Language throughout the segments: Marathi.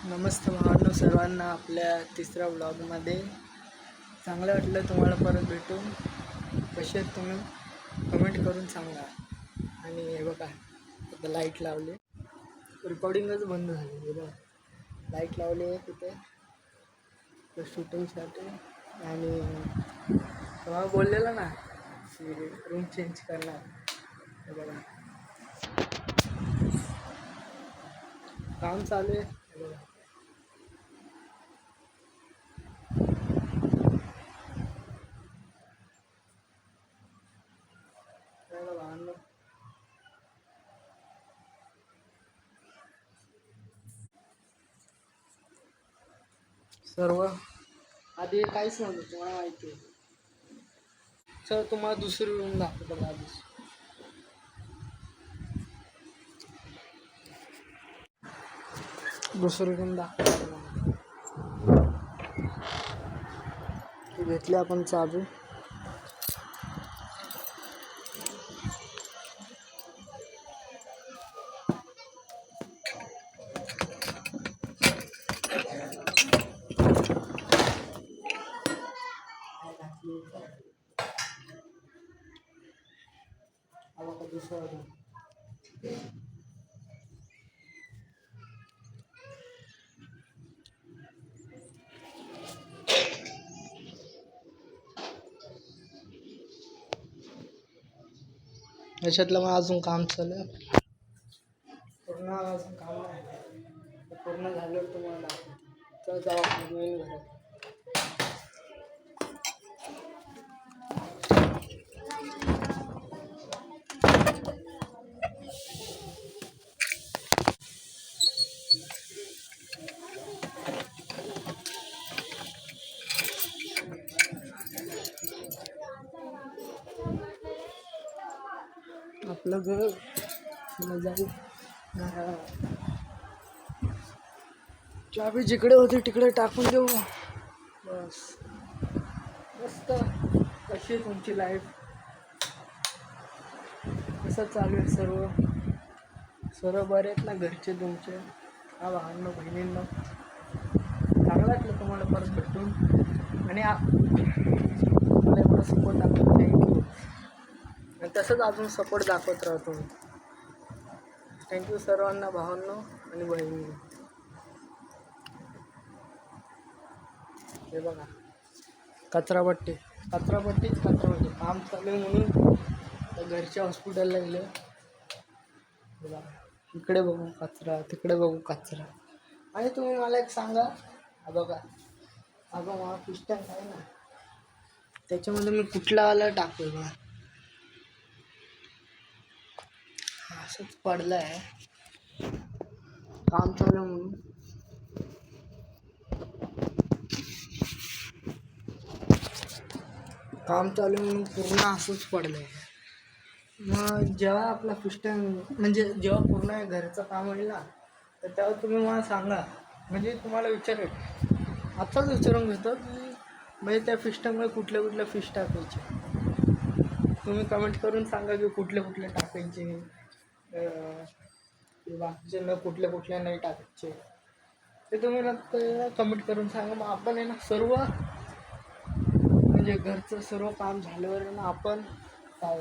नमस्ते भावांनो सर्वांना आपल्या तिसऱ्या व्लॉगमध्ये चांगलं वाटलं तुम्हाला परत भेटून. कसे आहेत तुम्ही कमेंट करून सांगा. आणि हे बघा आता लाईट लावली, रेकॉर्डिंगच बंद झाली. बघा लाईट लावली आहे तिथे शूटिंगसाठी. आणि तुम्हाला बोललेलं ना रूम चेंज करणार. हे बघा काम चालू आहे. हे बघा भावांनो सर्व आधी काहीच नव्हतं तुम्हाला माहिती आहे. सर तुम्हाला दुसरी रूम दाखवतो बघा. आधीच दुसरी रूम दाखवतो. घेतली आपण चाबी. दुसरा रूम याच्यातलं मग अजून काम चालू आहे. पूर्ण अजून काम नाही. पूर्ण झाल्यावर तुम्हाला दाखवतो. तर जाऊ आपण नवीन घरात. आपलं घर जाऊ. चाबी जिकडे होती तिकडे टाकून देऊ. बस मस्त. कशी आहे तुमची लाईफ? कसं चालू आहे? सर्व बरे आहेत ना घरचे तुमचे? हा भावांनो बहिणींनो, चांगलं वाटलं तुम्हाला परत भेटून. आणि मला एवढा सपोर्ट दाखवतो, थँक्यू. आणि तसंच अजून सपोर्ट दाखवत राहतो. थँक्यू सर्वांना भावांनो आणि बहिणींनो. हे बघा कचरापट्टी काम चालू आहे म्हणून घरच्या हॉस्पिटलला गेले. बघा इकडे बघू कचरा, तिकडे बघू कचरा. आणि तुम्ही मला एक सांगा, हा बघा मला फिश टँक आहे ना, त्याच्यामध्ये मी कुठला वाला टाकू? बघा असंच पडलं आहे. काम चालू म्हणून पूर्ण असंच पडलं आहे. मग जेव्हा आपला फिश टँक म्हणजे जेव्हा पूर्ण घरचं काम होईल ना, तर तेव्हा तुम्ही मला सांगा. म्हणजे तुम्हाला विचारेल, आत्ताच विचारून घेतो की म्हणजे त्या फिश टँकमध्ये कुठले फिश टाकायचे. तुम्ही कमेंट करून सांगा की कुठले टाकायचे, बाकीचे न कुठले नाही टाकायचे. ते तुम्ही नंतर कमेंट करून सांगा. मग आपण आहे ना सर्व म्हणजे घरचं सर्व काम झाल्यावर आहे ना आपण काय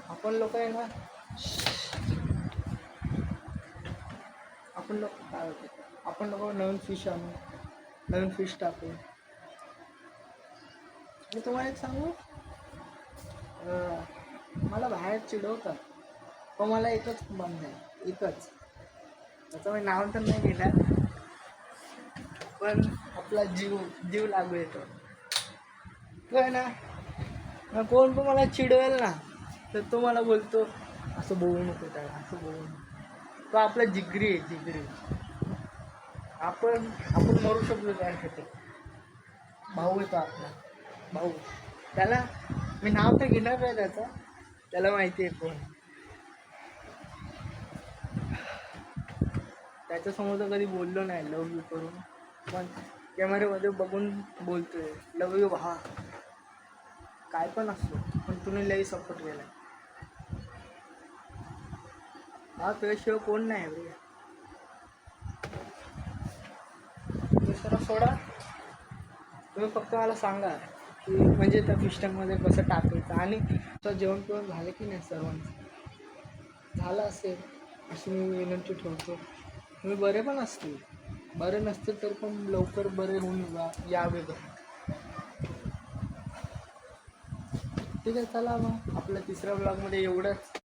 आपण लोक आहे ना, आपण लोक नवीन फिश आणू, नवीन फिश टाकू. आणि तुम्हाला एक सांगू, मला बाहेर चिडवतात पण मला एकच बंद आहे, एकच. त्याचं मी नाव तर नाही घेणार, पण आपला जीव लागू येतो. तो आहे ना, कोण पण मला चिडवेल ना, तर तो मला बोलतो असं बोलू नको त्याला, असं बोलू नको. तो आपला जिगरी आहे. आपण मरू शकतो त्यासाठी. भाऊ येतो आपला भाऊ. त्याला मी नाव तर घेणार नाही त्याचं, त्याला माहिती आहे कोण. त्याच्यासमोर तर कधी बोललो नाही लव यू करून, पण कॅमेऱ्यामध्ये बघून बोलतोय लव यू भावा. काय पण असतो, पण तुम्ही लई सपोर्ट केला. हा तुझ्याशिवाय कोण नाही रे. दुसरा सोडा. तुम्ही फक्त मला सांगा की म्हणजे त्या फिश टँकमध्ये कसं टाकायचं आणि तर जेवण पिवण झालं की नाही सर्वांचं झालं असेल अशी मी विनंती ठेवतो. तुम्ही बरे पण असतील, बरे नसतील तर पण लवकर बरे होऊन यावे बरं. ठीक आहे चला मग आपल्या तिसऱ्या ब्लॉगमध्ये एवढंच.